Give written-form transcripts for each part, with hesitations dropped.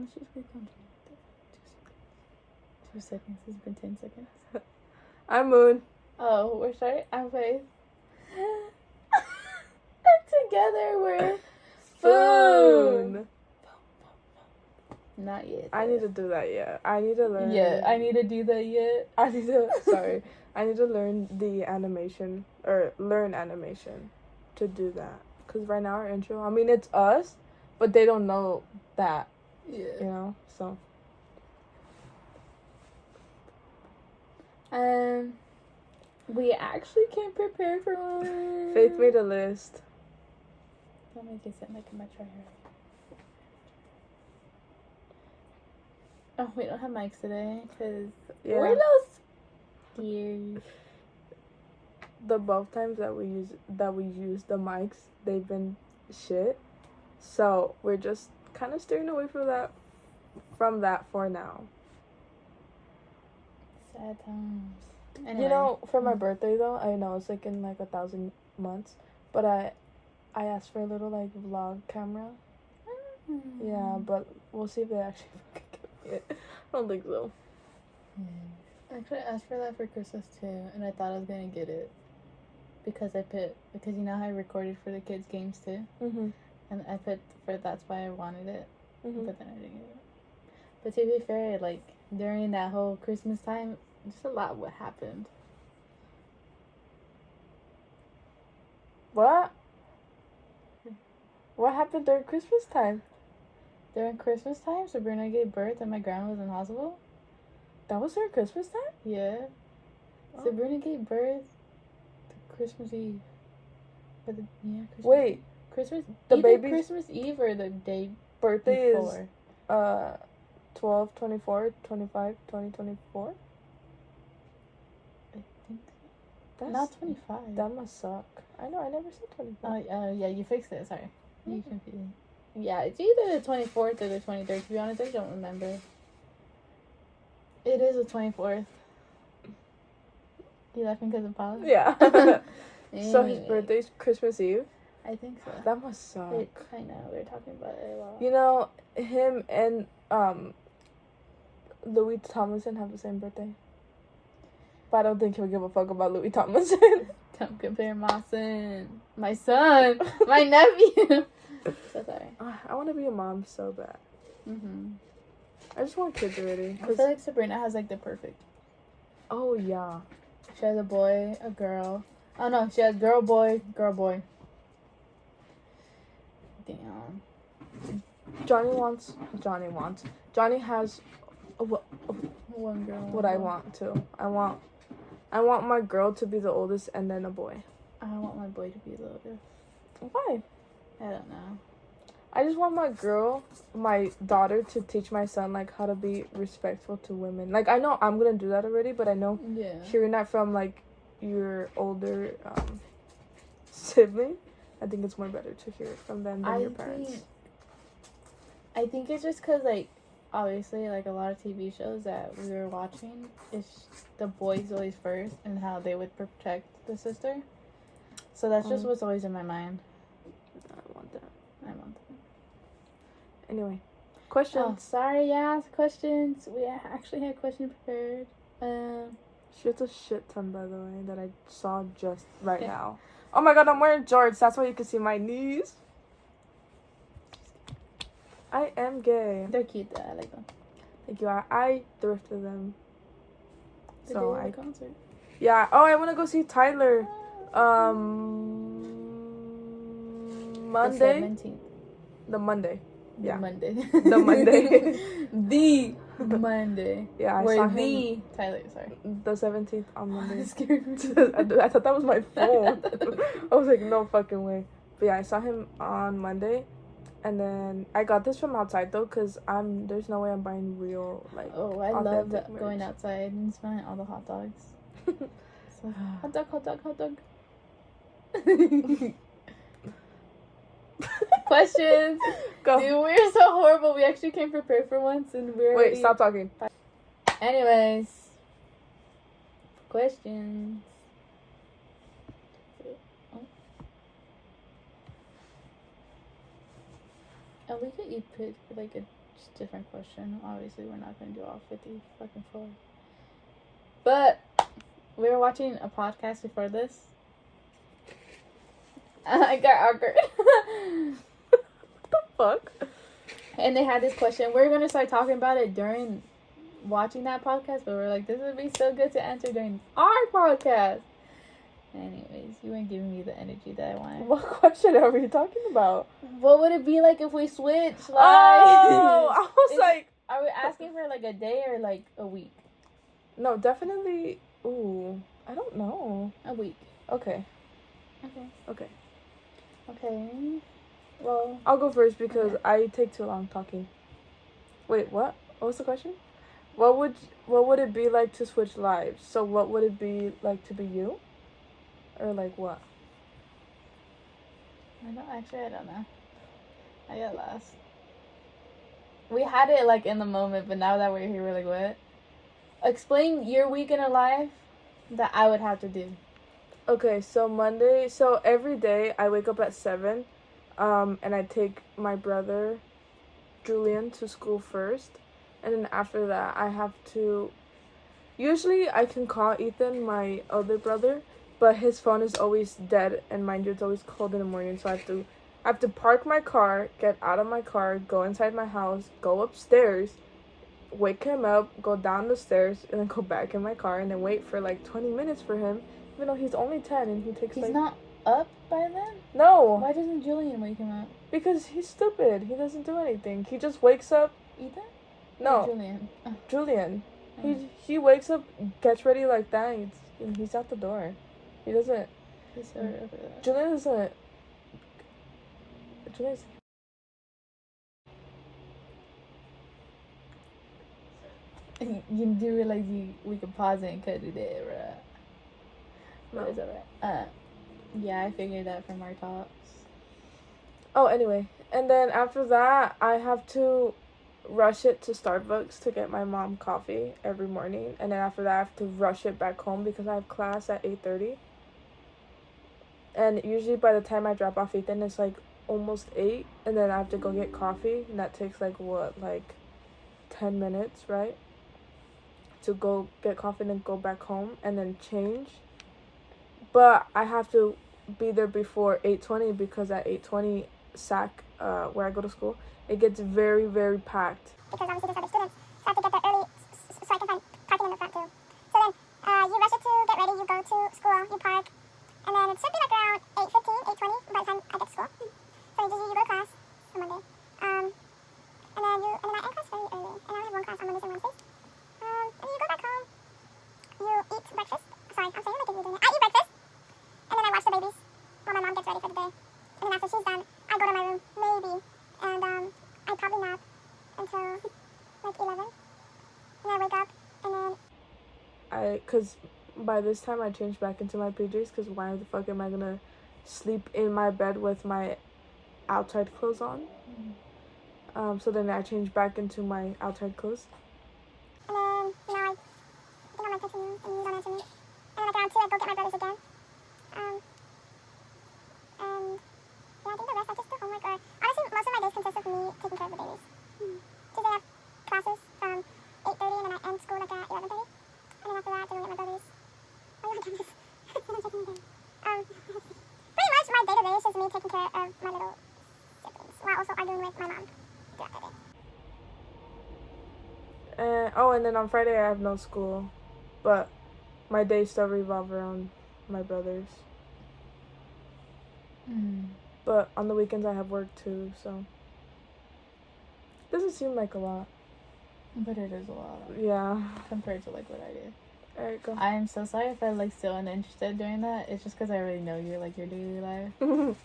Let's just be comfortable. 2 seconds. It's been 10 seconds. I'm Moon. Oh, we're starting. I'm Faith. Together we're Foon. Not yet. I need to do that yet. I need to learn. Yeah, I need to do that yet. I need to learn the animation, or learn animation to do that. Because right now our intro, I mean, it's us, but they don't know that. Yeah. You know? So. We actually came prepared for one. Faith made a list. Don't make it sound like I'm a tryhard. Oh, we don't have mics today because we're no scared. The both times that we use the mics, they've been shit. So we're just kind of steering away from that for now. Sad times. Anyway. You know, for my birthday though, I know it's like in like 1,000 months, but I asked for a little like vlog camera. Yeah, but we'll see if they actually fucking give me it. I don't think so. Actually, I asked for that for Christmas too, and I thought I was gonna get it because you know how I recorded for the kids' games too, Mhm. and I put for that's why I wanted it, Mhm. but then I didn't get it. But to be fair, like during that whole Christmas time, just a lot what happened. What? What happened during Christmas time? During Christmas time, Sabrina gave birth and my grandma was in hospital. That was during Christmas time? Yeah. Oh. Sabrina gave birth to Christmas Eve. Christmas Wait. Eve. Christmas. The either baby's Christmas Eve or the day birthday before. is 12, 24, 25, 2024? I think That's not 25. That must suck. I know, I never said 24. Oh, yeah, you fixed it. Sorry. You confused me. Yeah, it's either the 24th or the 23rd. To be honest, I don't remember. It is the 24th. You laughing because of Paula? Yeah. Anyway, So his birthday's Christmas Eve? I think so. That must suck. I know, we were talking about it a lot. You know, him and Louis Tomlinson have the same birthday. But I don't think he'll give a fuck about Louis Tomlinson. Don't compare my son, my nephew. So sorry. I want to be a mom so bad. I just want kids already. I feel like Sabrina has like the perfect. Oh yeah. She has a boy, a girl. Oh no, she has girl, boy. Damn. Johnny has One girl. what I want too. I want my girl to be the oldest and then a boy. I want my boy to be the oldest. Why? I don't know. I just want my daughter to teach my son like how to be respectful to women. Like I know I'm gonna do that already, but I know hearing that from like your older sibling, I think it's more better to hear it from them than your parents. I think it's just because like obviously like a lot of TV shows that we were watching, it's the boys always first and how they would protect the sister. So that's just what's always in my mind. I want that. Anyway, questions. Oh, sorry, yeah, questions. We actually had questions prepared. Shit's a shit ton, by the way, that I saw just right now. Oh my god, I'm wearing jorts. That's why you can see my knees. I am gay. They're cute though. I like them. Thank you. I thrifted them. The day of the concert. Yeah. Oh, I want to go see Tyler. Monday. The Monday. Yeah. Monday. The Monday. The Monday. Yeah, I saw him. Tyler, sorry. The 17th on Monday. That scared me. I thought that was my phone. I was like, no fucking way. But yeah, I saw him on Monday. And then I got this from outside though, because there's no way I'm buying real, like, oh, I love going outside and smelling all the hot dogs. So, hot dog. Questions. Go. Dude, we're so horrible. We actually came prepared for once and we're Wait, stop talking. Anyways. Questions. And we could put like a a different question. Obviously, we're not going to do all 50 fucking floors. But we were watching a podcast before this. I got awkward. What the fuck? And they had this question. We're going to start talking about it during watching that podcast, but we're like, this would be so good to answer during our podcast. Anyways, you weren't giving me the energy that I wanted. What question are we talking about? What would it be like if we switched? Like, oh, I was like... Are we asking for like a day or like a week? No, definitely... Ooh, I don't know. A week. Okay. Okay. Well... I'll go first because I take too long talking. Wait, what? What was the question? What would it be like to switch lives? So what would it be like to be you? Or like what? I don't know. I got lost. We had it like in the moment, but now that we're here, we're like, what? Explain your week in a life that I would have to do. Okay, so Monday, so every day I wake up at 7, and I take my brother, Julian, to school first. And then after that, I have to... Usually, I can call Ethan, my other brother, but his phone is always dead, and mind you, it's always cold in the morning, so I have to park my car, get out of my car, go inside my house, go upstairs, wake him up, go down the stairs, and then go back in my car, and then wait for like 20 minutes for him, even though he's only 10, and he takes He's not up by then? No. Why doesn't Julian wake him up? Because he's stupid. He doesn't do anything. He just wakes up. Ethan? No. Or Julian. Julian. Oh. He wakes up, gets ready like that, and he's out the door. He doesn't. He's so over that. Julian doesn't. Julian's. You do realize we could pause it and cut it there, right? No. But it's alright. Yeah, I figured that from our talks. Oh, anyway. And then after that, I have to rush it to Starbucks to get my mom coffee every morning. And then after that, I have to rush it back home because I have class at 8:30. And usually by the time I drop off Ethan, it's like almost 8. And then I have to go get coffee. And that takes like 10 minutes, right? To go get coffee and then go back home and then change. But I have to be there before 8:20 because at 8:20 SAC, where I go to school, it gets very, very packed. Because obviously there's other students, so I have to get there early so I can find parking in the front too. So then you rush it to get ready, you go to school, you park, and then it should be like around 8:15, 8:20 by the time I get to school. So you go to class on Monday, and then I end class very early, and I only have one class on Mondays and Wednesdays. And then you go back home, you eat breakfast. Sorry, I'm saying like if you're doing it. I eat breakfast, and then I watch the babies while my mom gets ready for the day. And then after she's done, I go to my room, maybe, and I probably nap until like 11. And I wake up, and then... Because by this time I change back into my PJs, because why the fuck am I gonna sleep in my bed with my outside clothes on? So then I change back into my outside clothes. And then, I think I'm like texting you, and you don't answer me. And then like around 2, I go get my brothers again. And yeah, I think the rest I just do homework, or honestly, most of my days consist of me taking care of the babies. Tuesday I have classes from 8:30, and then I end school like at 11:30. And then after that, I go get my brothers. Oh, yeah, this. Pretty much my day-to-day is just me taking care of my little siblings, while also arguing with my mom throughout the day. And then on Friday I have no school, but my days still revolve around my brothers. But on the weekends I have work too, so doesn't seem like a lot. But it is a lot. Yeah. Compared to like what I do. Alright, go. I am so sorry if I'm like still uninterested during that. It's just because I already know your like your daily life. So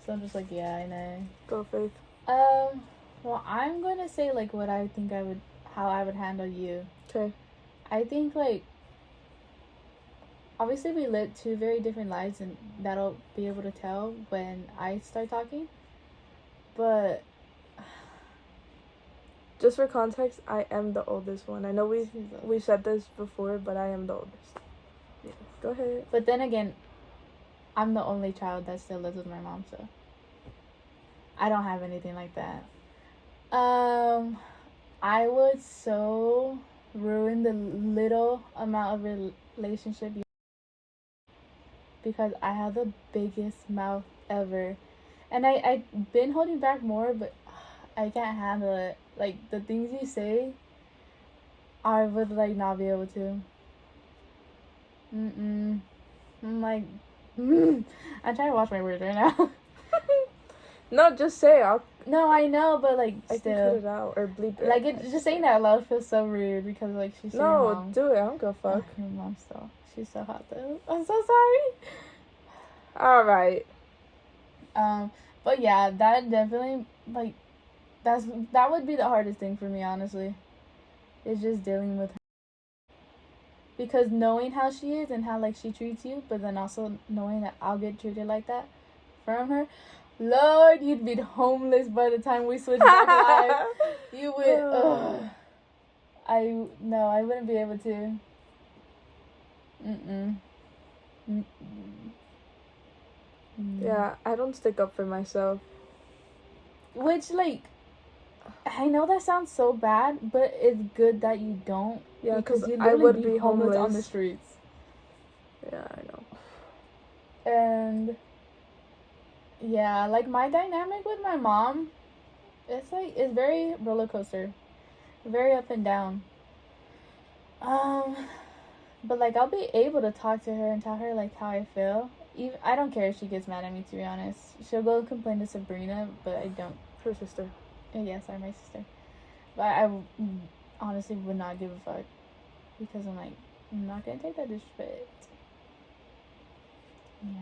I'm just like, yeah, I know. Go, Faith. Well, I'm gonna say like what I think how I would handle you. Okay. I think like obviously we live two very different lives, and that'll be able to tell when I start talking. But just for context, I am the oldest one. I know we said this before, but I am the oldest. Yeah. Go ahead. But then again, I'm the only child that still lives with my mom, so I don't have anything like that. I would so ruin the little amount of relationship because I have the biggest mouth ever. And I've been holding back more, but I can't handle it. Like, the things you say, I would, like, not be able to. I'm like, I'm trying to watch my words right now. No, just say I'll. No, I know, but, like, I still. can cut it out or bleep it. Like, just saying that out loud feels so rude because, like, she's your No, mom. do it. I don't give a fuck. Your mom still. She's so hot, though. I'm so sorry. All right. But yeah, that definitely, like, that would be the hardest thing for me, honestly. Is just dealing with her. Because knowing how she is and how, like, she treats you, but then also knowing that I'll get treated like that from her. Lord, you'd be homeless by the time we switch back live. You would, I wouldn't be able to. Yeah, I don't stick up for myself. Which, like, I know that sounds so bad, but it's good that you don't. Yeah, because because you'd I literally would be homeless on the homeless. streets. Yeah, I know. And yeah, like, my dynamic with my mom, it's very roller coaster, very up and down. But, like, I'll be able to talk to her and tell her, like, how I feel. I don't care if she gets mad at me, to be honest. She'll go complain to Sabrina, but I don't. Her sister. Yes, sorry, my sister. But I honestly would not give a fuck because I'm like, I'm not gonna take that disrespect. Yeah.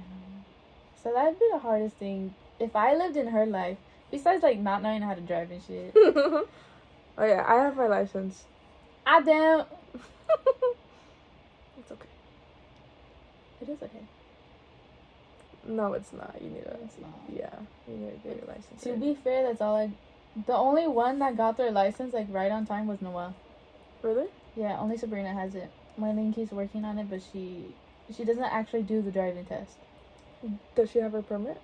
So that'd be the hardest thing if I lived in her life. Besides, like, not knowing how to drive and shit. Oh yeah, I have my license. I don't. It's okay. It is okay. No, it's not. You need a. It's not. Yeah, you need to get your license. To be fair, that's all I. The only one that got their license, like, right on time was Noelle. Really? Yeah, only Sabrina has it. Marlene keeps working on it, but she doesn't actually do the driving test. Does she have her permit?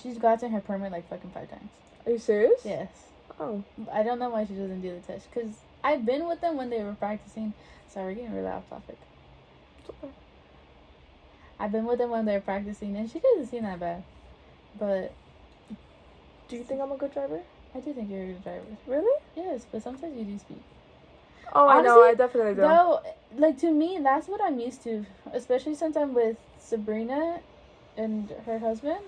She's gotten her permit like fucking 5 times. Are you serious? Yes. Oh. I don't know why she doesn't do the test. Because I've been with them when they were practicing. Sorry, we're getting really off topic. It's okay. I've been with them when they were practicing, and she doesn't seem that bad. But do you think I'm a good driver? I do think you're a good driver. Really? Yes, but sometimes you do speed. Oh, honestly, I know. I definitely do. Though, like, to me, that's what I'm used to. Especially since I'm with Sabrina and her husband.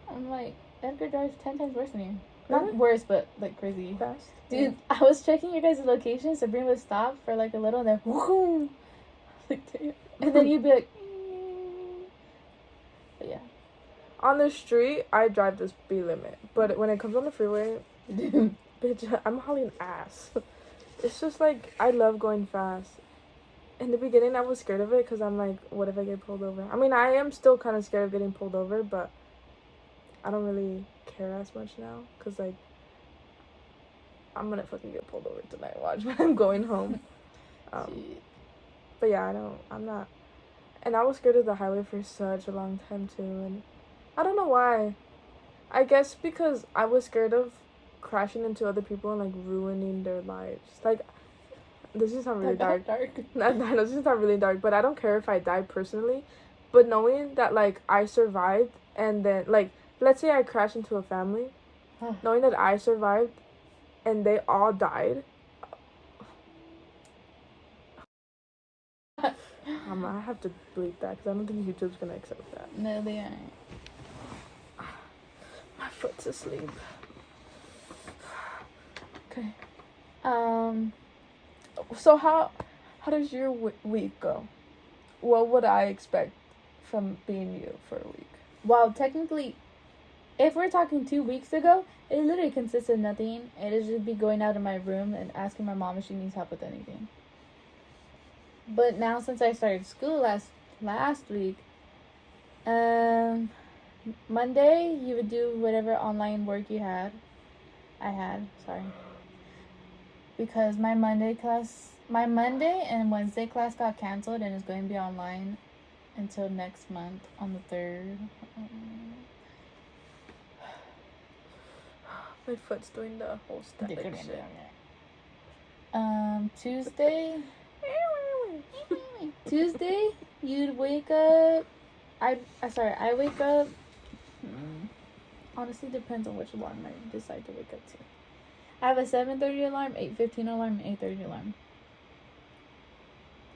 I'm like, Edgar drives 10 times worse than you. Really? Not worse, but, like, crazy. Fast? Dude, Yeah. I was checking your guys' location. Sabrina would stop for, like, a little, and then, whoo! Like, and then you'd be like, but yeah. On the street, I drive the speed limit. But when it comes on the freeway, bitch, I'm hauling ass. It's just, like, I love going fast. In the beginning, I was scared of it because I'm like, what if I get pulled over? I mean, I am still kind of scared of getting pulled over, but I don't really care as much now because, like, I'm gonna fucking get pulled over tonight. Watch when I'm going home. But yeah, I'm not. And I was scared of the highway for such a long time too, and I don't know why. I guess because I was scared of crashing into other people and, like, ruining their lives. Like, this is not really dark. This is not really dark, but I don't care if I die personally. But knowing that, like, I survived, and then, like, let's say I crash into a family, knowing that I survived, and they all died. I have to bleep that because I don't think YouTube's gonna accept that. No, they aren't. My foot's asleep. Okay. So how does your week go? What would I expect from being you for a week? Well, technically, if we're talking 2 weeks ago, it literally consists of nothing. It'd just be going out of my room and asking my mom if she needs help with anything. But now, since I started school last week, Monday you would do whatever online work you had. Because my Monday and Wednesday class got canceled and is going to be online until next month on the 3rd. My foot's doing the whole static shit. Tuesday, you'd wake up. I wake up. Honestly, depends on which alarm I decide to wake up to. I have a 7:30 alarm, 8:15 alarm, and 8:30 alarm.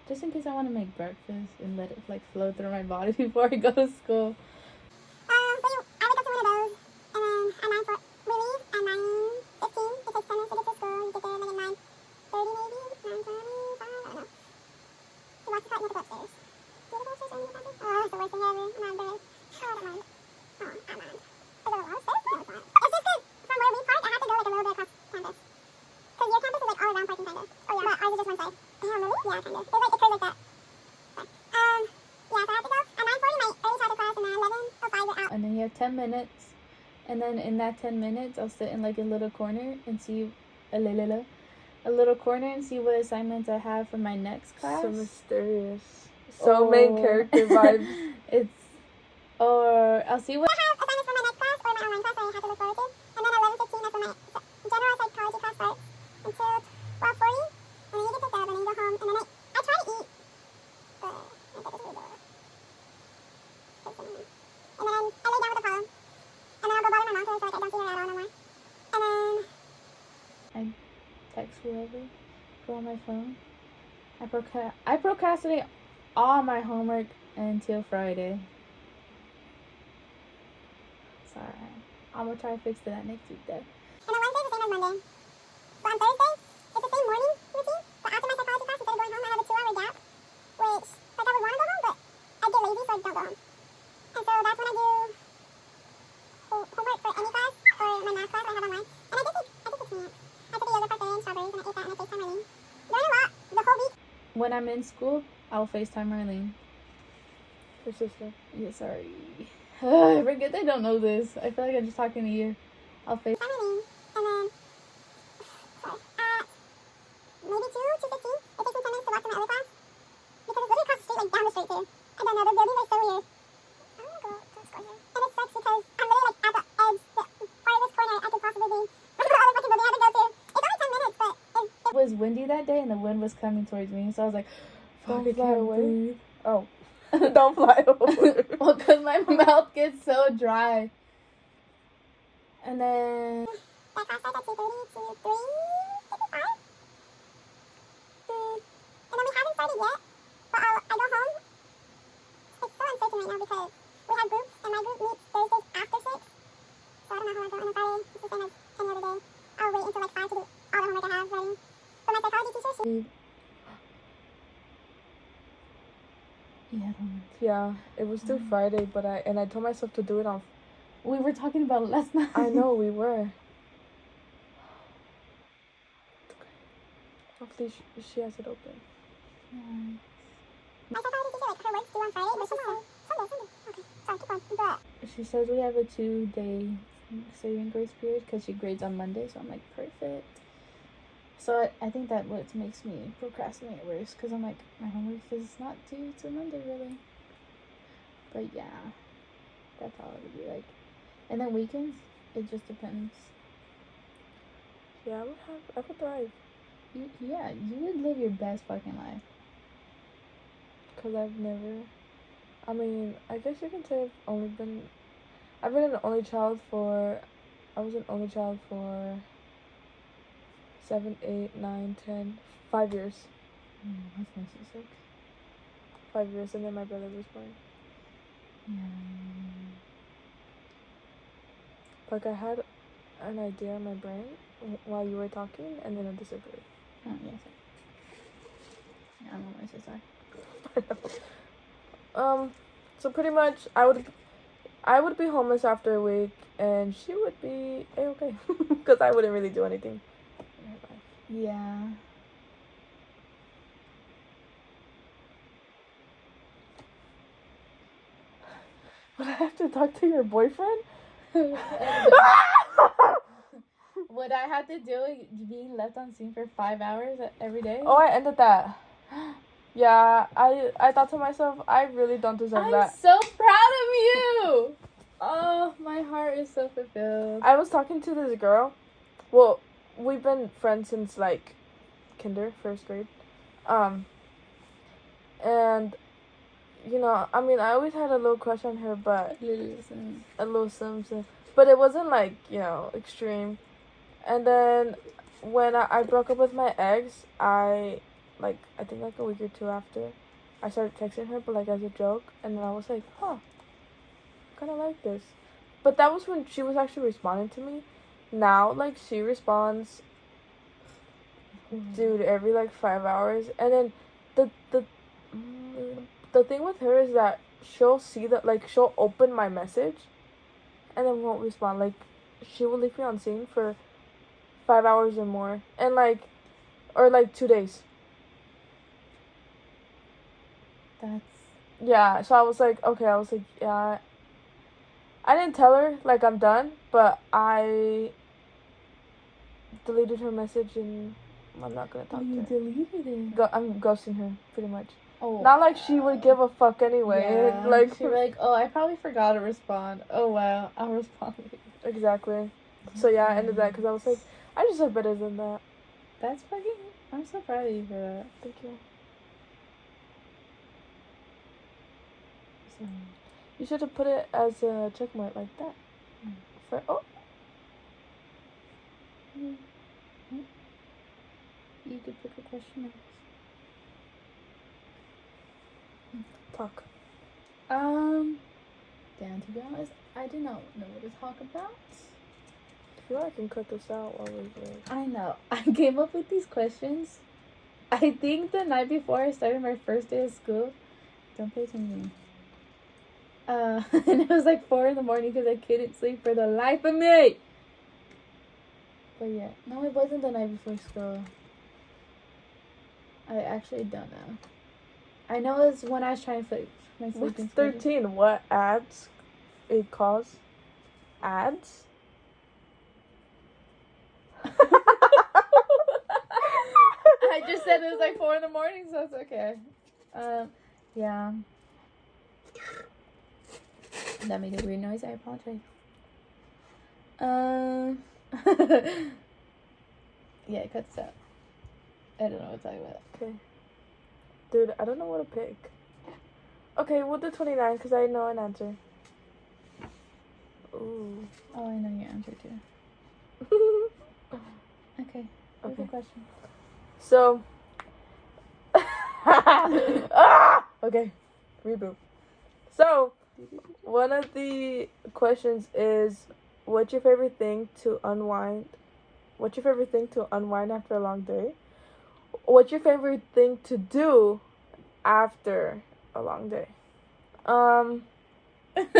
Just in case I want to make breakfast and let it like flow through my body before I go to school. I wake up to one of those, and then at 9:40, we leave at 9:15. It takes 10 minutes to get to school. You get there like at 9:30 maybe, 9:25, I don't know. You walk the car, you have to go upstairs. Do you have to go upstairs or you have to? Oh, it's the worst thing ever. I'm not embarrassed. Oh, I don't mind. Oh, I don't mind. Is it a lot of stairs? No, it's not. It's just because from where we park, I have to go like a little bit across campus. Because your campus is like all around parking kind of. Oh yeah. But ours is just one side. Damn, really? Yeah, kind of. It's like, it curves like that. But, yeah, so I have to go. At 9:40, my early childhood class, and then 11:05, we're out. And then you have 10 minutes. And then in that 10 minutes, I'll sit in like a little corner and see a little corner and see what assignments I have for my next class. So mysterious. So main character vibes. Or I'll see what I have assignments for my next class or my online class that I have to look forward to. And then at 11:15, that's when my general psychology class starts until 12:40. And then you get picked up and then you go home. And then I try to eat, but I think it's really good. And then I lay down with the column. And then I'll go bother my mom because I feel like I don't see her at all no more. And then I text whoever, go on my phone. I procrastinate all my homework until Friday. Sorry. I'm gonna try to fix that next week though. And then Wednesday's the same as Monday. But on Thursday, it's the same morning routine. But after my psychology class, instead of going home, I have a 2-hour gap. Which, like, I would want to go home, but I get lazy, so I don't go home. And so that's when I do homework for any class or my math class I have online. And I did take naps. I took a yogurt parfait and strawberries, and I ate that, and I FaceTime Marlene. Learn a lot the whole week. When I'm in school, I'll FaceTime Marlene. Your sister. Yeah, sorry. I forget they don't know this. I feel like I'm just talking to you. I'll FaceTime Marlene. And then, sorry, at maybe 2:15, it takes me 10 minutes to walk to my other class. Because it's literally across the street, like down the street too. And then the buildings are so weird. I don't want to go to school here. And it sucks because I'm literally like at the edge, the farthest corner I could possibly be. From the other fucking building I have to go to. It's only 10 minutes, but It was windy that day and the wind was coming towards me, so I was like, fuck, Don't I fly can't away. breathe. Oh. Don't fly over. Well, because my mouth gets so dry. And then that class starts at 2:30 to 3:55. And then we haven't started yet, but I go home. It's so uncertain right now because we have groups, and my group meets Thursdays after 6. So I don't know how long I go. And then Friday, it's the same as any other day. I'll wait until like 5 to do all the homework I have ready. But my psychology teacher, she... Yeah, it was still Friday, but I told myself to do it on. We were talking about it last night. I know we were. Hopefully she has it open. My psychology teacher, like, her work's due on Friday, but she said Sunday. Okay, sorry, keep going. But She says we have a 2-day saving grace period because she grades on Monday, so I'm like, perfect. So I think that what makes me procrastinate worse because I'm like, my homework is not due till Monday really. But yeah, that's all it would be like. And then weekends, it just depends. Yeah, I would thrive. You would live your best fucking life. Cause I guess you can say I've been an only child for 7, 8, 9, 10, 5 years. That's nice to say. 5 years, and then my brother was born. Like, I had an idea in my brain while you were talking, and then it disappeared. Oh, yes. Yeah, I'm almost so sorry. So pretty much, I would be homeless after a week, and she would be A-okay. Because I wouldn't really do anything in her life. Yeah. Would I have to talk to your boyfriend? Would I have to deal with being left on scene for 5 hours every day? Oh, I ended that. Yeah, I thought to myself, I really don't deserve that. I'm so proud of you! Oh, my heart is so fulfilled. I was talking to this girl. Well, we've been friends since like first grade. And you know, I mean, I always had a little crush on her, but a little something. But it wasn't like, you know, extreme. And then when I broke up with my ex, I think like a week or two after, I started texting her, but like as a joke. And then I was like, huh, kind of like this. But that was when she was actually responding to me. Now, like, she responds, dude, every like 5 hours. And then the thing with her is that she'll see that, like, she'll open my message and then won't respond. Like, she will leave me on scene for 5 hours or more. And like, or like 2 days. That's... Yeah, so I was like, yeah. I didn't tell her, like, I'm done, but I deleted her message and I'm not gonna talk to her. You deleted it? I'm ghosting her, pretty much. Oh. Not like she would give a fuck anyway. Yeah. Like, she'd be like, oh, I probably forgot to respond. Oh, wow, I'll respond. Exactly. So yeah, I ended that because I was like, I deserve better than that. That's fucking... I'm so proud of you for that. Thank you. So... You should have put it as a check mark like that. For You could pick a question next. Talk. Damn, to be honest, I do not know what to talk about. I feel like I can cut this out while we're doing. I know. I came up with these questions. I think the night before I started my first day of school. Don't pay attention to me. And it was like 4 a.m. because I couldn't sleep for the life of me. But yeah, no, it wasn't the night before school. I actually don't know. I know it's when I was trying to fix my sleeping What's schedule. 13? What ads it calls? Ads? I just said it was like 4 a.m, so it's okay. Yeah. That made a weird noise. I apologize. Yeah, cut this out. I don't know what to talk about. Okay. Dude, I don't know what to pick. Okay, we'll do 29 because I know an answer. Ooh. Oh, I know your answer too. Okay. What's the question? So. Okay. Reboot. So, one of the questions is, what's your favorite thing to unwind? What's your favorite thing to unwind after a long day? What's your favorite thing to do after a long day? No, it's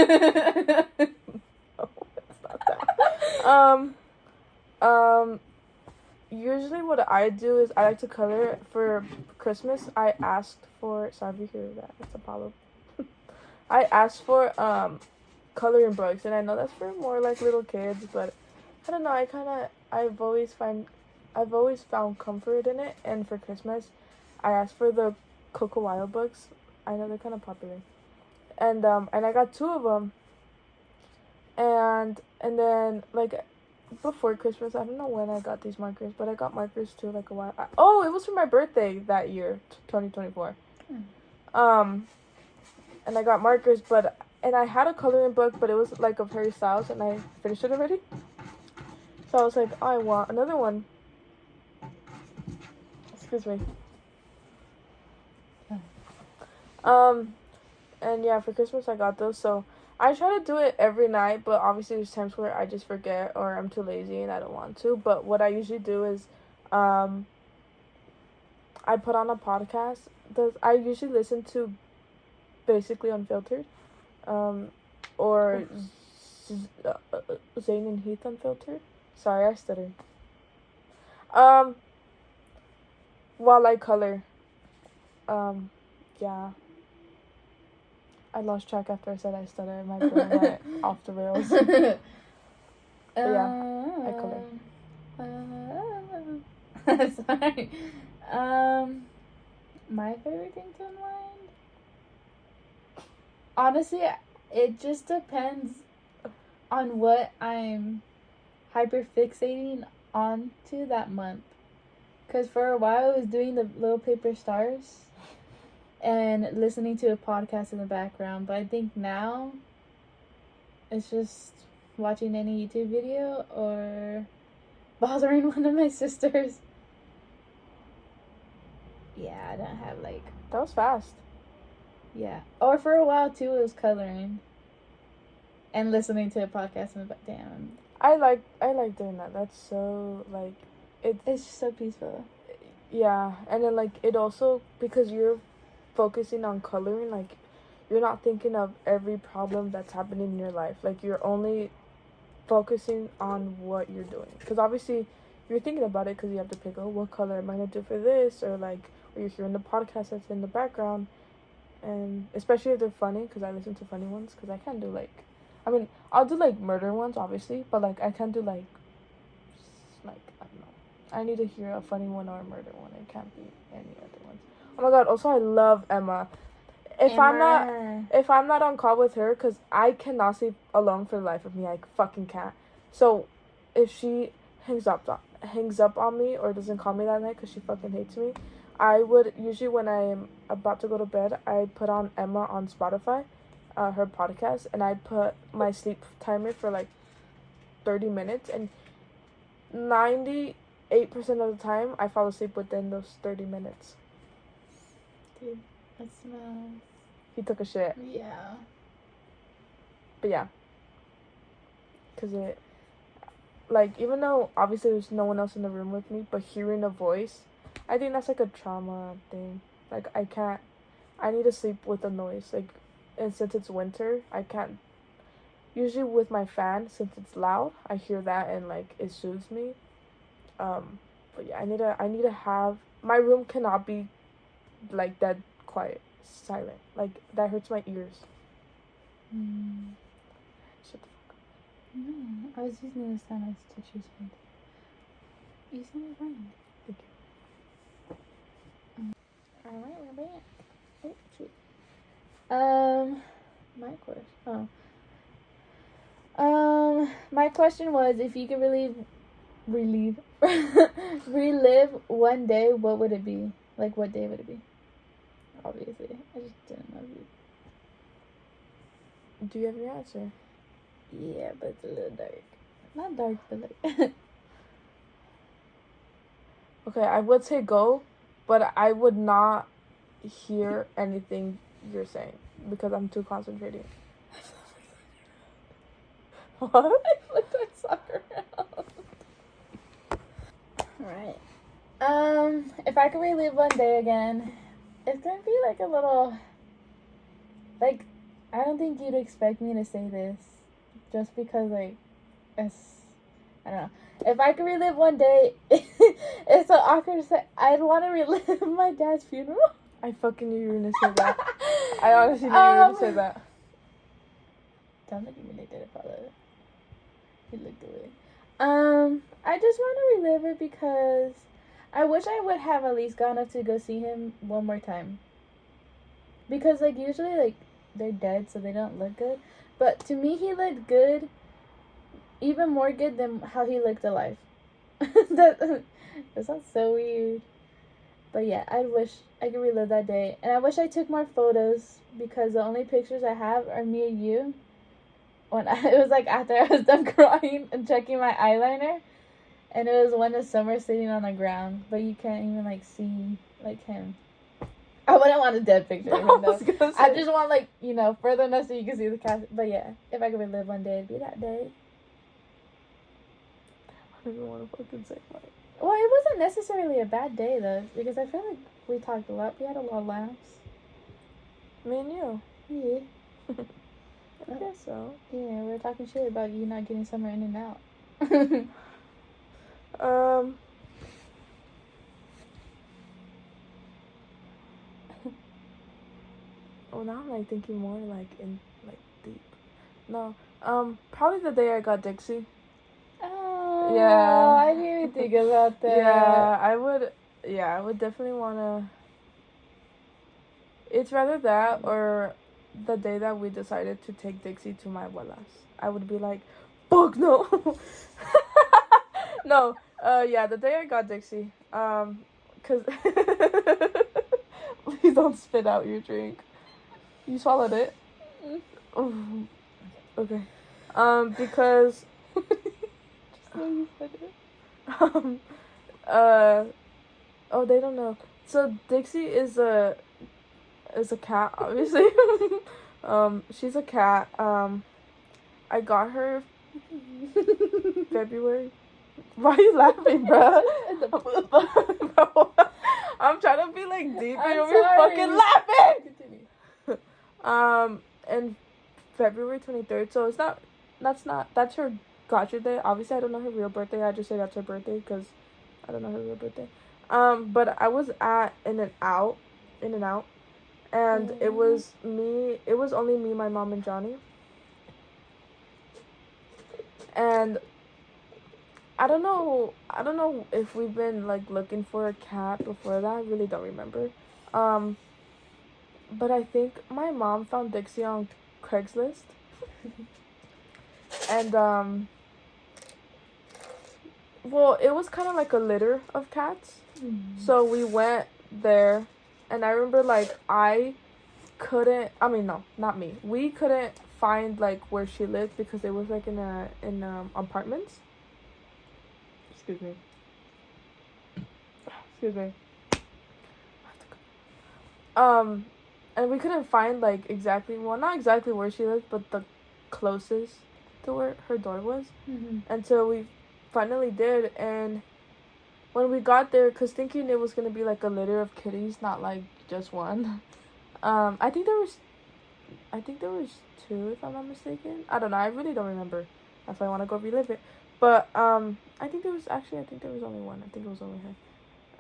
not that. Usually what I do is I like to color. For Christmas, I asked for, sorry if you hear that, it's Apollo. I asked for coloring books, and I know that's for more like little kids, but I don't know, I've always found comfort in it. And for Christmas, I asked for the Coco Wild books. I know they're kind of popular, and I got 2 of them. And then like before Christmas, I don't know when I got these markers, but I got markers too like a while. Oh, it was for my birthday that year, 2024. And I got markers, and I had a coloring book, but it was like of Harry Styles, and I finished it already. So I was like, oh, I want another one. Excuse me. And yeah, for Christmas I got those, so I try to do it every night, but obviously there's times where I just forget or I'm too lazy and I don't want to. But what I usually do is, I put on a podcast. I usually listen to Basically Unfiltered, or Zane and Heath Unfiltered. Sorry, I stuttered. While I color. Yeah. I lost track after I said I stuttered. My brain went off the rails. But yeah, I color. Sorry. My favorite thing to unwind? Honestly, it just depends on what I'm hyper fixating onto that month. Because for a while I was doing the little paper stars and listening to a podcast in the background. But I think now it's just watching any YouTube video or bothering one of my sisters. Yeah, I don't have like... That was fast. Yeah. Or for a while too, it was coloring. And listening to a podcast in the back. Damn. I like doing that. That's so, like... It's just so peaceful. Yeah, and then, like, it also... Because you're focusing on coloring, like, you're not thinking of every problem that's happening in your life. Like, you're only focusing on what you're doing. Because obviously, you're thinking about it because you have to pick, oh, what color am I going to do for this? Or, like, or you're hearing the podcast that's in the background. And especially if they're funny, because I listen to funny ones. Because I can't do, like... I mean, I'll do, like, murder ones, obviously. But, like, I can't do, like, I don't know. I need to hear a funny one or a murder one. It can't be any other ones. Oh, my God. Also, I love Emma. If I'm not on call with her, because I cannot sleep alone for the life of me. I fucking can't. So, if she hangs up on me or doesn't call me that night because she fucking hates me, I would, usually when I'm about to go to bed, I put on Emma on Spotify, her podcast, and I put my sleep timer for like 30 minutes, and 98% of the time, I fall asleep within those 30 minutes. Dude, that smells... He took a shit. Yeah. But yeah. Because it... Like, even though obviously there's no one else in the room with me, but hearing a voice, I think that's like a trauma thing. Like, I need to sleep with a noise. Like, and since it's winter, I can't... Usually with my fan, since it's loud, I hear that and, like, it soothes me. But yeah, I need to have... My room cannot be, like, dead quiet. Silent. Like, that hurts my ears. Shut the fuck up. No, I was using this time as to choose hand. You said it right. Thank you. Alright, we're back. Oh, shoot. My question. My question was, if you could relive one day, what would it be? Like, what day would it be? Obviously, I just didn't know you. Do you have your answer? Yeah, but it's a little dark. Not dark, but like... Okay, I would say go, but I would not hear anything you're saying because I'm too concentrating. What? I flipped my soccer around. Alright. If I could relive one day again, it's gonna be like a little... Like, I don't think you'd expect me to say this. Just because, like, I don't know. If I could relive one day, it's so awkward to say. I'd want to relive my dad's funeral. I fucking knew you were gonna say that. I honestly knew you were gonna say that. Don't think you really did it, Paula. He looked away. I just want to relive it because I wish I would have at least gone up to go see him one more time. Because, like, usually, like, they're dead, so they don't look good. But to me, he looked good. Even more good than how he looked alive. that sounds so weird. But yeah, I wish I could relive that day. And I wish I took more photos because the only pictures I have are me and you. It was like after I was done crying and checking my eyeliner. And it was one of Summer sitting on the ground. But you can't even like see like him. I wouldn't want a dead picture of him though. I just want like, you know, further enough so you can see the cast. But yeah, if I could relive one day, it'd be that day. I don't even want to fucking say that. Well, it wasn't necessarily a bad day though, because I feel like we talked a lot. We had a lot of laughs. Me and you. Yeah. I guess so. Yeah, we were talking shit about you not getting Summer in and out. Oh, now I'm like thinking more like in like deep. No, probably the day I got Dixie. Oh, yeah. I didn't even think about that. Yeah, I would definitely wanna. It's rather that or the day that we decided to take Dixie to my abuela's. I would be like, fuck no. No, yeah, the day I got Dixie, cause please don't spit out your drink. You swallowed it. Oh, okay. Because You said it. oh, they don't know. So Dixie is a cat, obviously. She's a cat. I got her February. Why are you laughing, bruh? I'm trying to be like deep and you're fucking laughing. Continue. And February 23rd. So that's her gotcha day. Obviously, I don't know her real birthday. I just say that's her birthday because I don't know her real birthday. But I was at In and Out, and it was me. It was only me, my mom, and Johnny. And I don't know if we've been like looking for a cat before that. I really don't remember. But I think my mom found Dixie on Craigslist. And well, it was kind of like a litter of cats. Mm-hmm. So we went there, and I remember like we couldn't find like where she lived because it was like in apartments. Excuse me. And we couldn't find like not exactly where she lived, but the closest to where her door was. Mm-hmm. Until we finally did, and when we got there, cause thinking it was gonna be like a litter of kitties, not like just one. I think there was two, if I'm not mistaken. I don't know. I really don't remember. That's why I want to go relive it. But I think there was only one. I think it was only her.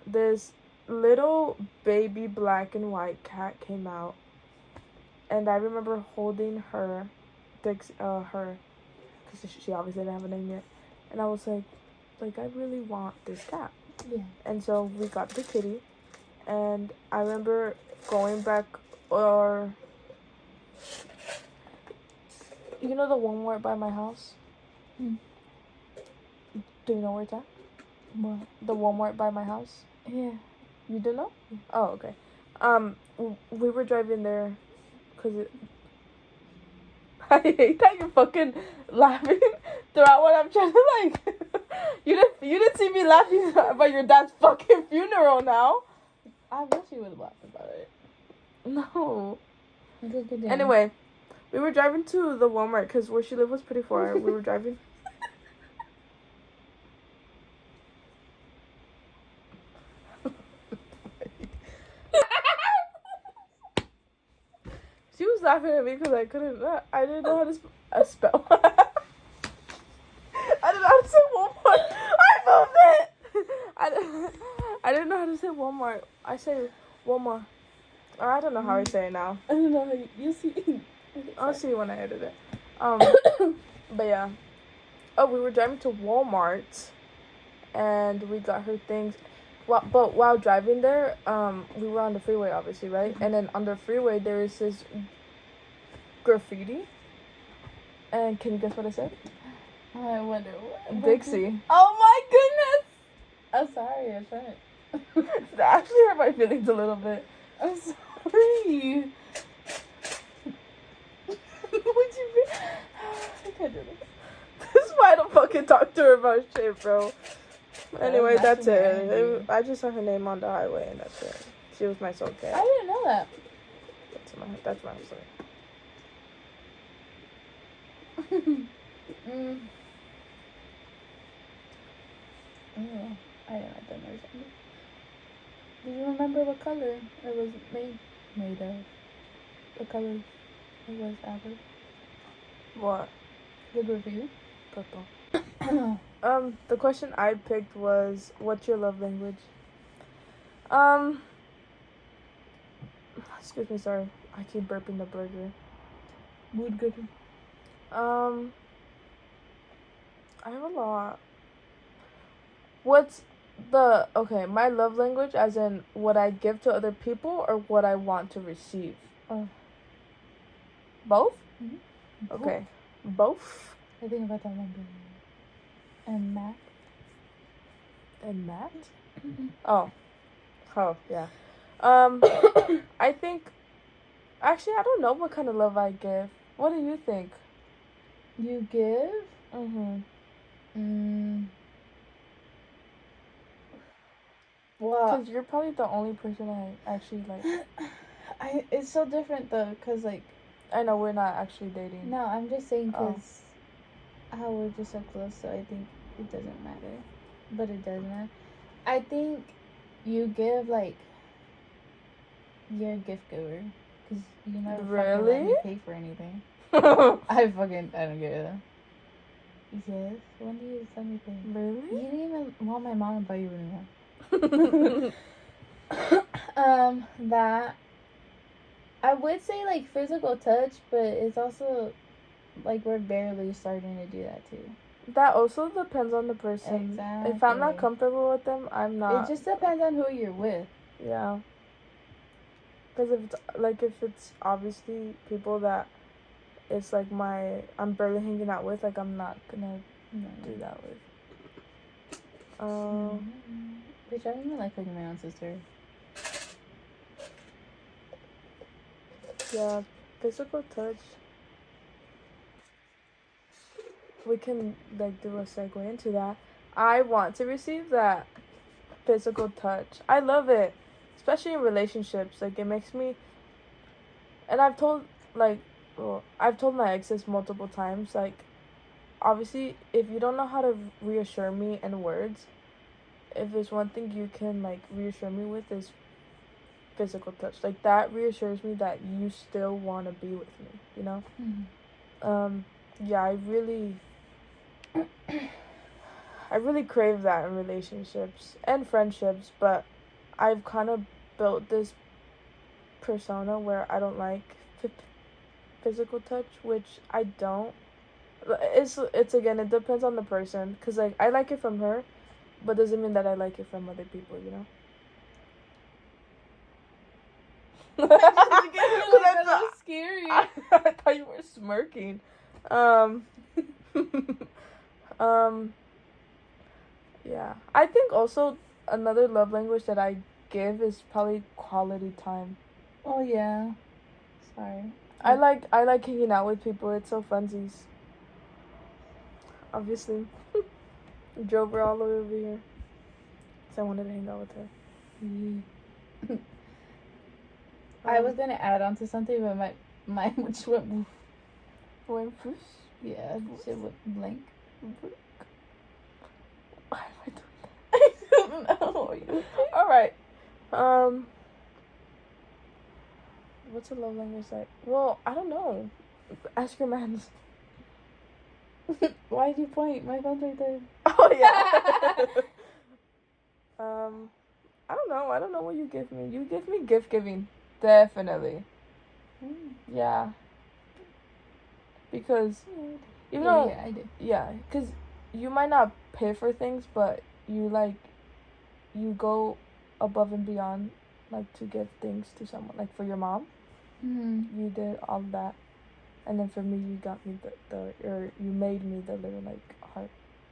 This little baby black and white cat came out, and I remember holding her, because she obviously didn't have a name yet, and I was like I really want this cat. Yeah. And so we got the kitty, and I remember going back, or you know the Walmart by my house? Mm. Do you know where it's at? What? The Walmart by my house? Yeah. You do know? Yeah. Oh, okay. We were driving there, cause I hate that you're fucking laughing throughout what I'm trying to like. You didn't see me laughing about your dad's fucking funeral now. I wish you would laugh about it. No. Okay, Anyway, we were driving to the Walmart because where she lived was pretty far. We were driving. She was laughing at me because I didn't know how to spell. I didn't know how to say Walmart. I moved it. I didn't know how to say Walmart. I say Walmart. Or I don't know how I say it now. I don't know how you'll see. I'll see when I edit it. But yeah. Oh, we were driving to Walmart, and we got her things. But while driving there, we were on the freeway, obviously, right? Mm-hmm. And then on the freeway, there is this graffiti. And can you guess what it said? I wonder what. Dixie. Oh my goodness! I'm sorry, I tried. That actually hurt my feelings a little bit. I'm sorry. What'd you mean? I can't do this. This is why I don't fucking talk to her about shit, bro. Anyway, I'm that's not it. angry. I just saw her name on the highway, and that's it. She was my soul cat. I didn't know that. That's my story. Oh, I didn't like that noise. Do you remember what color it was made of? What color it was, Albert? What? The graffiti? Purple. The question I picked was, what's your love language? Excuse me, sorry. I keep burping the burger. Mood good. I have a lot. What's my love language, as in what I give to other people or what I want to receive? Both? Mm-hmm. Okay. Both? I think about that one. And math. And Matt? Mm-hmm. Oh, yeah. I think, actually, I don't know what kind of love I give. What do you think? You give? Mm-hmm. Well, Because you're probably the only person I actually like. It's so different though, cause like. I know we're not actually dating. No, I'm just saying cause how we're just so close, so I think it doesn't matter, but it does matter. I think you give like. You're a gift giver, cause you never fucking let me pay for anything. I don't get it. Yes. When do you let me pay? Really? You didn't even want my mom to buy you anymore. That I would say like physical touch, but it's also like we're barely starting to do that too. That also depends on the person. Exactly. If I'm not comfortable with them, I'm not. It just depends on who you're with. Yeah. Because if it's obviously people that it's like I'm barely hanging out with, like I'm not gonna do that with. Bitch, I don't even like hugging my own sister. Yeah, physical touch. We can like do a segue into that. I want to receive that physical touch. I love it, especially in relationships. Like it makes me. And I've told my exes multiple times. Like, obviously, if you don't know how to reassure me in words, if there's one thing you can like reassure me with is physical touch. Like that reassures me that you still want to be with me. You know. Mm-hmm. Yeah, I really crave that in relationships and friendships, but I've kind of built this persona where I don't like physical touch, which I don't. It's again, it depends on the person, because like I like it from her, but doesn't mean that I like it from other people, you know. That was scary. I thought you were smirking. Yeah. I think also another love language that I give is probably quality time. Oh yeah. Sorry. I like hanging out with people. It's so funsies. Obviously. Drove her all the way over here. So I wanted to hang out with her. I was gonna add on to something, but my which went. Went first? Yeah, shit went blank. Why am I doing that? I don't know. Alright. What's a love language like? Well, I don't know. Ask your mans. Why'd you point? My phone's right there. Oh yeah. I don't know. I don't know what you give me. You give me gift giving. Definitely. Yeah. Because even though yeah, I do. Yeah, because you might not pay for things, but you go above and beyond, like to give things to someone. Like for your mom, you did all of that, and then for me, you got me or you made me the little like heart.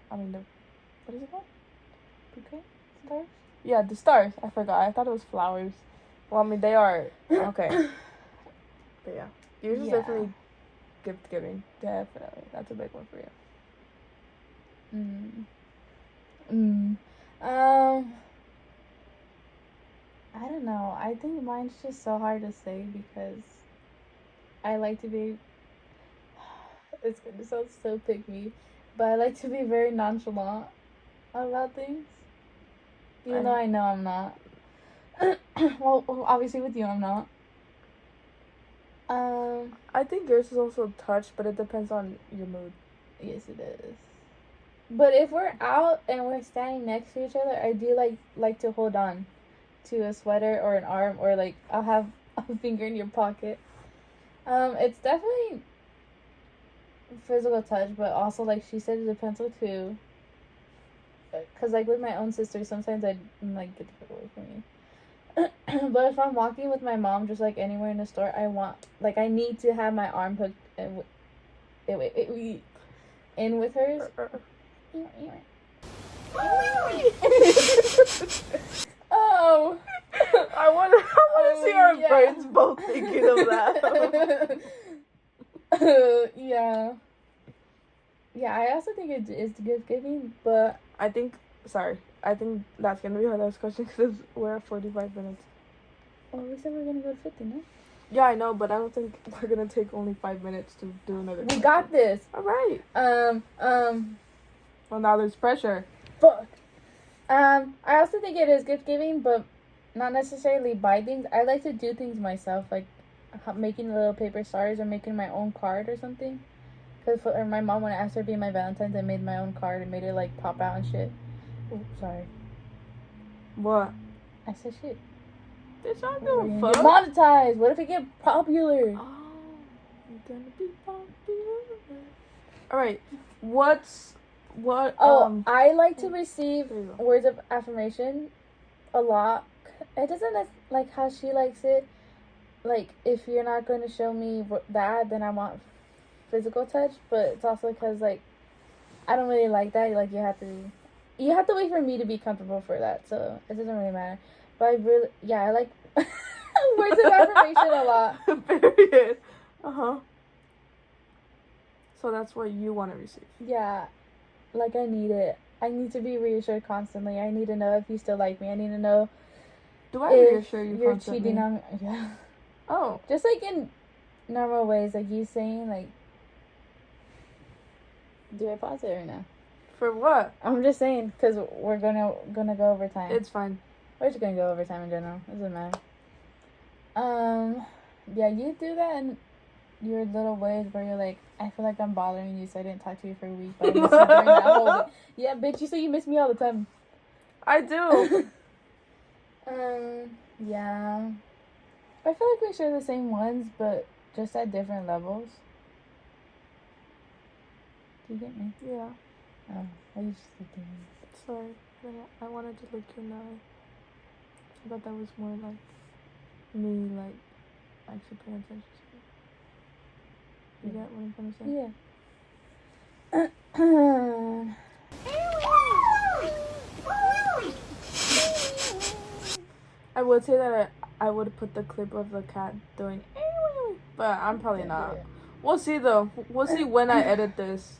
I mean what is it called? Bouquet? Stars? Yeah, the stars. I forgot. I thought it was flowers. Well, I mean they are okay. But yeah, yours is definitely gift giving. Definitely, that's a big one for you. I don't know. I think mine's just so hard to say because I like to be. It's gonna sound so pick me, but I like to be very nonchalant about things, even though I know I'm not. Well, obviously with you, I'm not. I think yours is also touch, but it depends on your mood. Yes, it is. But if we're out and we're standing next to each other, I do like to hold on to a sweater or an arm, or like I'll have a finger in your pocket. It's definitely physical touch, but also like she said, it depends on who. Cause like with my own sister, sometimes I'm like, get the fuck away from me. But if I'm walking with my mom, just like anywhere in the store, I need to have my arm hooked in with hers. Oh, I want to see our brains both thinking of that. Yeah. Yeah, I also think it's gift giving, but I think that's gonna be our last question because we're at 45 minutes. well, we said we were gonna go to 50, no? Yeah, I know, but I don't think we're gonna take only 5 minutes to do another. We got this. All right. Well, now there's pressure. Fuck. I also think it is gift giving, but not necessarily buy things. I like to do things myself, like making little paper stars or making my own card or something. Cause for my mom, when I asked her to be my Valentine's, I made my own card and made it like pop out and shit. Oh, sorry. What? I said shit. Bitch, I We're don't gonna fuck. get monetized. What if it get popular? Oh, I'm gonna be popular. All right. What? Oh, I like to receive there you go. words of affirmation a lot. It doesn't like how she likes it. Like, if you're not going to show me that, then I want physical touch. But it's also because, like, I don't really like that. Like, you have to wait for me to be comfortable for that. So it doesn't really matter. But I like words of affirmation a lot. Period. So that's what you want to receive. Yeah. Like, I need it. I need to be reassured constantly. I need to know if you still like me. I need to know Do I if reassure you you're constantly? cheating on me. Yeah. Oh. Just like in normal ways, like you saying, like, do I pause it or no? For what? I'm just saying, because we're gonna go over time. It's fine. We're just gonna go over time in general. It doesn't matter. Yeah, you do that in your little ways where you're like, I feel like I'm bothering you, so I didn't talk to you for a week, but I miss you during that whole week. Yeah, bitch, you say you miss me all the time. I do. Yeah. I feel like we share the same ones, but just at different levels. Do you get me? Yeah. Oh, I used to think. Sorry. I wanted to look you in the eye. I thought that was more like me, like, actually paying attention to you. You get what I'm trying to say? Yeah. I would say that I would put the clip of the cat doing, but I'm probably not. We'll see though. We'll see when I edit this.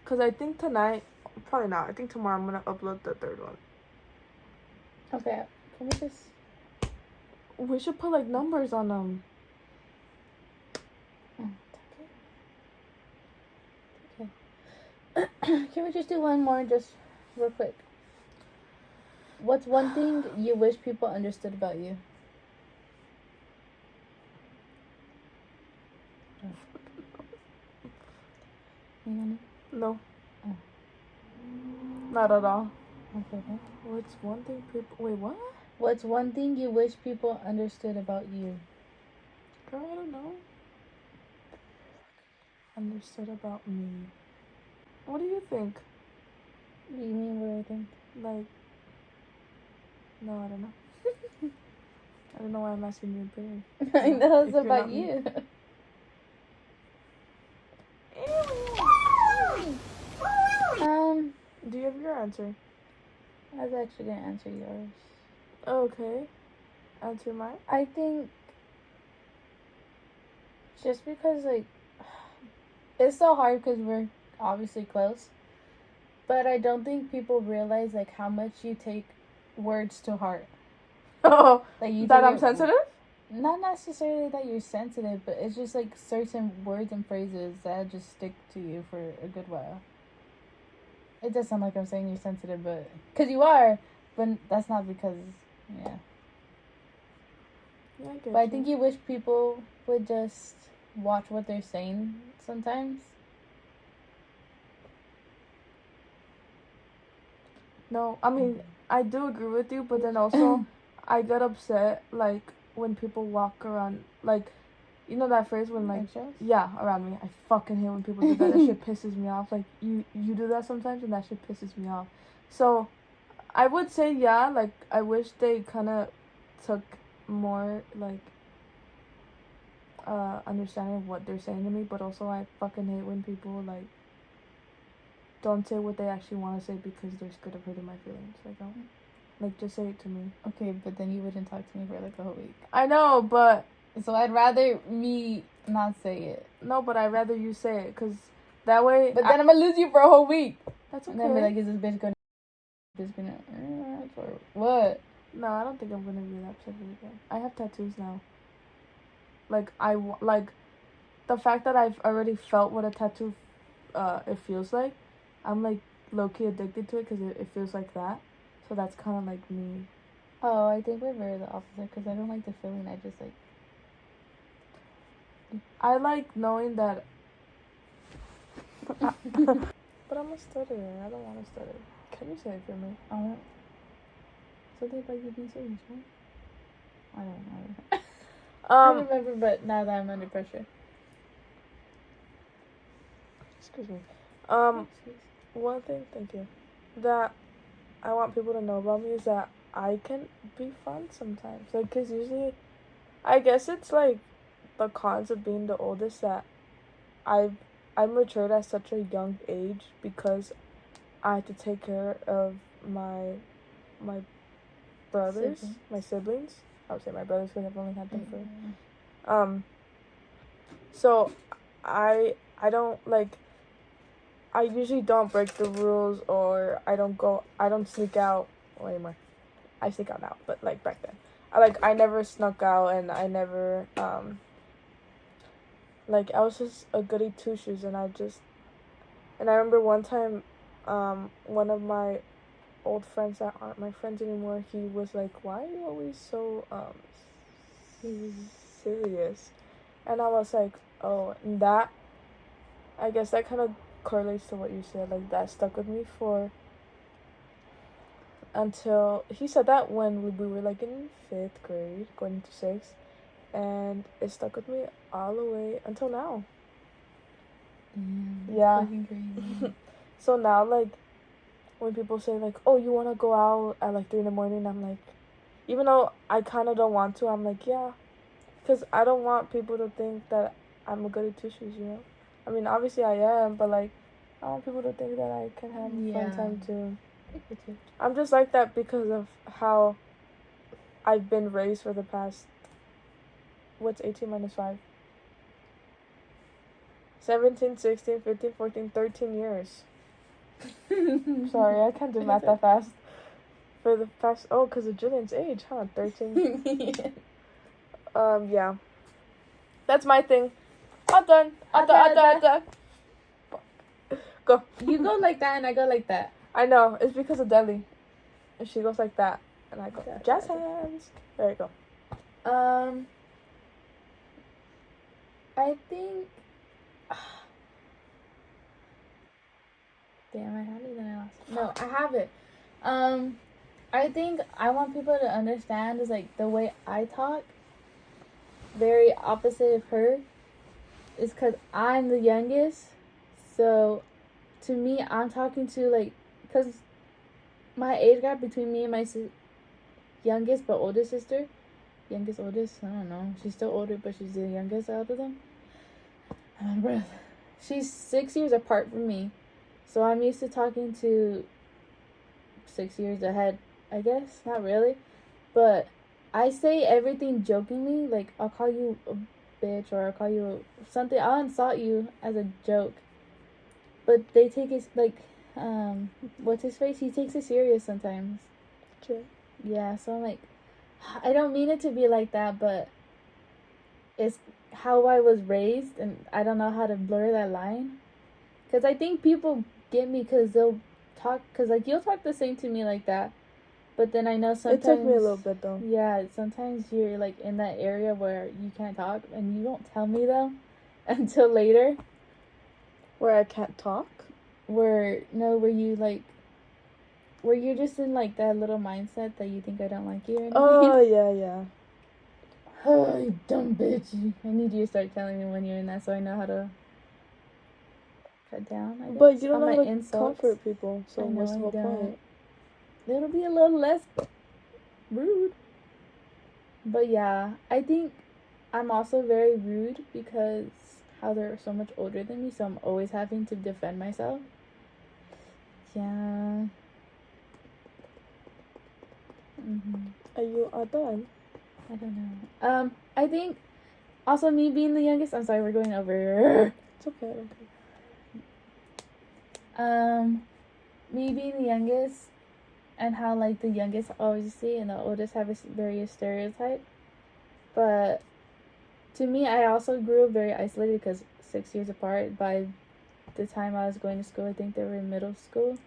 Because I think tonight, probably not. I think tomorrow I'm going to upload the third one. Okay, can we just... We should put like numbers on them. Okay. Can we just do one more, just real quick? What's one thing you wish people understood about you? No. Oh. Not at all. Okay. What's one thing people... Wait, what? What's one thing you wish people understood about you? Girl, I don't know. Understood about me. What do you think? What do you mean, what do I think? Like... No, I don't know. I don't know why I'm asking you opinion. I know it's If you're about not me. you. Do you have your answer? I was actually gonna answer yours. Okay. Answer mine? I think just because, like, it's so hard because we're obviously close, but I don't think people realize, like, how much you take words to heart. Oh, Like, you that take I'm it- sensitive? Not necessarily that you're sensitive, but it's just, like, certain words and phrases that just stick to you for a good while. It does sound like I'm saying you're sensitive, but... Because you are, but that's not because... Yeah. Yeah, I get But I think you wish people would just watch what they're saying sometimes. No, I mean, I do agree with you, but then also, I get upset, like, when people walk around, like, you know that phrase when, like, Eggshells? yeah, around me. I fucking hate when people do that. That shit pisses me off. Like, you do that sometimes, and that shit pisses me off. So, I would say, yeah, like, I wish they kind of took more like understanding of what they're saying to me, but also I fucking hate when people like don't say what they actually want to say because they're scared of hurting my feelings. Like just say it to me. Okay, but then you wouldn't talk to me for like a whole week. I know, but So I'd rather me not say it. no, but I'd rather you say it, cause that way. But then I'm gonna lose you for a whole week. That's okay. And then be like, is this bitch gonna? For what? No, I don't think I'm gonna be that upset with you again. I have tattoos now. Like the fact that I've already felt what a tattoo it feels like. I'm like low key addicted to it because it feels like that. So that's kind of like me. Oh, I think we're very the opposite because I don't like the feeling. I just like. I like knowing that. But I'm a stutterer. I don't want to stutter. Can you say it for me? Something about you being so usual. I don't know. I remember, but now that I'm under pressure. Excuse me. One thing, thank you, that I want people to know about me is that I can be fun sometimes. Like, cause usually, I guess it's like the cons of being the oldest that I matured at such a young age because I had to take care of my brothers, my siblings. I would say my brothers because I've only had them for. So I don't like. I usually don't break the rules, or I don't sneak out anymore. I sneak out now, but like back then, I never snuck out, and I never like I was just a goody two shoes, and I remember one time, one of my old friends that aren't my friends anymore, he was like, "Why are you always so serious?" And I was like, "Oh," and that, I guess that kind of correlates to what you said. Like that stuck with me until he said that when we were like in 5th grade, going into 6th, and it stuck with me all the way until now. Yeah. So now, like, when people say like, "Oh, you want to go out at like 3 a.m," I'm like, even though I kind of don't want to, I'm like, yeah, because I don't want people to think that I'm a goody two shoes, you know. I mean, obviously I am, but like, I want people to think that I can have a fun time too. I'm just like that because of how I've been raised for the past, what's 18 minus 5? 17, 16, 15, 14, 13 years. Sorry, I can't do math that fast. For the past, because of Julian's age, huh? 13. Yeah. That's my thing. I'm done. Go. You go like that and I go like that. I know. It's because of Deli. And she goes like that. And I go, jazz hands. There you go. I think... Damn, I have it and I lost it. No, I have it. I think I want people to understand is like the way I talk, very opposite of her, is because I'm the youngest. So to me, I'm talking to like, because my age gap between me and my youngest but oldest sister, oldest, I don't know, she's still older but she's the youngest out of them. I'm out of breath. She's 6 years apart from me. So I'm used to talking to 6 years ahead, I guess. Not really. But I say everything jokingly. Like, I'll call you a bitch or I'll call you something. I'll insult you as a joke. But they take it, like, what's his face? He takes it serious sometimes. True. Yeah, so I'm like, I don't mean it to be like that, but it's how I was raised, and I don't know how to blur that line. Because I think people get me because they'll talk, because like you'll talk the same to me like that, but then I know sometimes it took me a little bit though. Yeah, sometimes you're like in that area where you can't talk, and you don't tell me though until later. Where I can't talk? Where you like, where you're just in like that little mindset that you think I don't like you or anything. Oh yeah. Oh, you dumb bitch. I need you to start telling me when you're in that so I know how to cut down, I guess. But you don't on know my how to insults. comfort people, so what's the whole point? It'll be a little less rude. But yeah, I think I'm also very rude because how they're so much older than me, so I'm always having to defend myself. Yeah. Are you all done? I don't know. I think also me being the youngest. I'm sorry, we're going over. It's okay. Me being the youngest, and how like the youngest obviously and the oldest have a various stereotype, but to me, I also grew up very isolated because 6 years apart. By the time I was going to school, I think they were in middle school.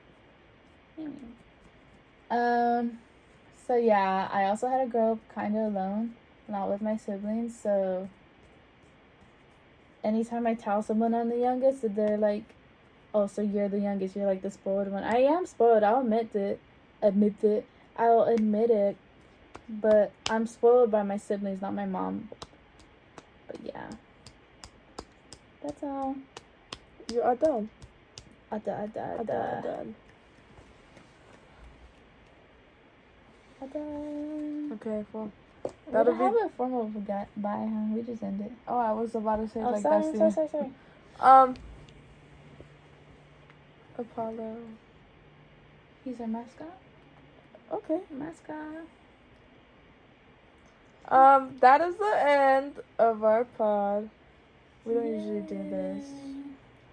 So yeah, I also had to grow up kind of alone, not with my siblings. So anytime I tell someone I'm the youngest, they're like, "Oh, so you're the youngest? You're like the spoiled one." I am spoiled. I'll admit it. I'll admit it. But I'm spoiled by my siblings, not my mom. But yeah, that's all. You are done. Done. Okay, well. We don't have a formal bye, huh? We just end it. Oh, I was about to say like sorry, that's sorry. Apollo. He's our mascot. Okay. Mascot. That is the end of our pod. We don't usually do this.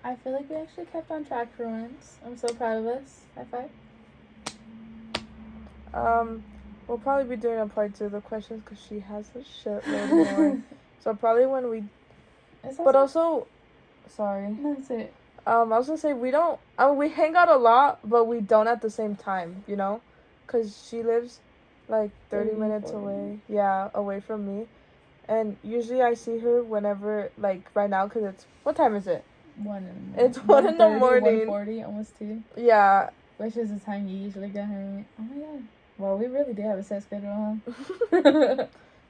I feel like we actually kept on track for once. I'm so proud of us. High five. We'll probably be doing a part 2 of the questions because she has a shitload more. So probably when we... But also... Sorry. That's it. I was gonna say, we don't... we hang out a lot, but we don't at the same time, you know? Because she lives, like, 30 minutes 40. away. Yeah, away from me. And usually I see her whenever, like, right now, because it's... What time is it? 1 It's 1 in the morning. 1:40, almost 2. Yeah. Which is the time you usually get home. Oh my god. Well, we really do have a set schedule, huh?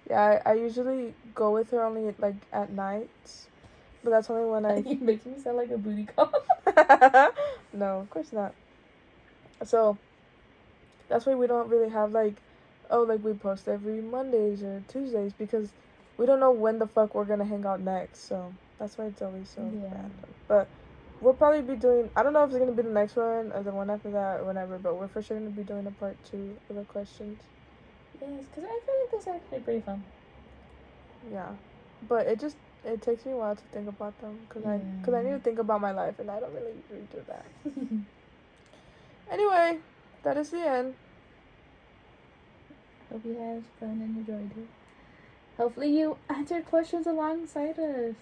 Yeah, I usually go with her only, like, at night. But that's only when I... You make me sound like a booty call. No, of course not. So, that's why we don't really have, like... Oh, like, we post every Mondays or Tuesdays. Because we don't know when the fuck we're gonna hang out next. So, that's why it's always so random. But... We'll probably be doing... I don't know if it's going to be the next one or the one after that or whatever, but we're for sure going to be doing a part 2 of the questions. Yes, because I feel like this is actually pretty fun. Yeah. But it takes me a while to think about them because I need to think about my life and I don't really do that. Anyway, that is the end. Hope you had fun and enjoyed it. Hopefully you answered questions alongside us.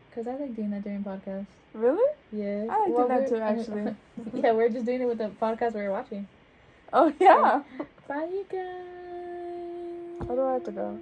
Because I like doing that during podcasts. Really? Yeah. I like doing that too, actually. Yeah, we're just doing it with the podcast we were watching. Oh, yeah. Bye, you guys. How do I have to go?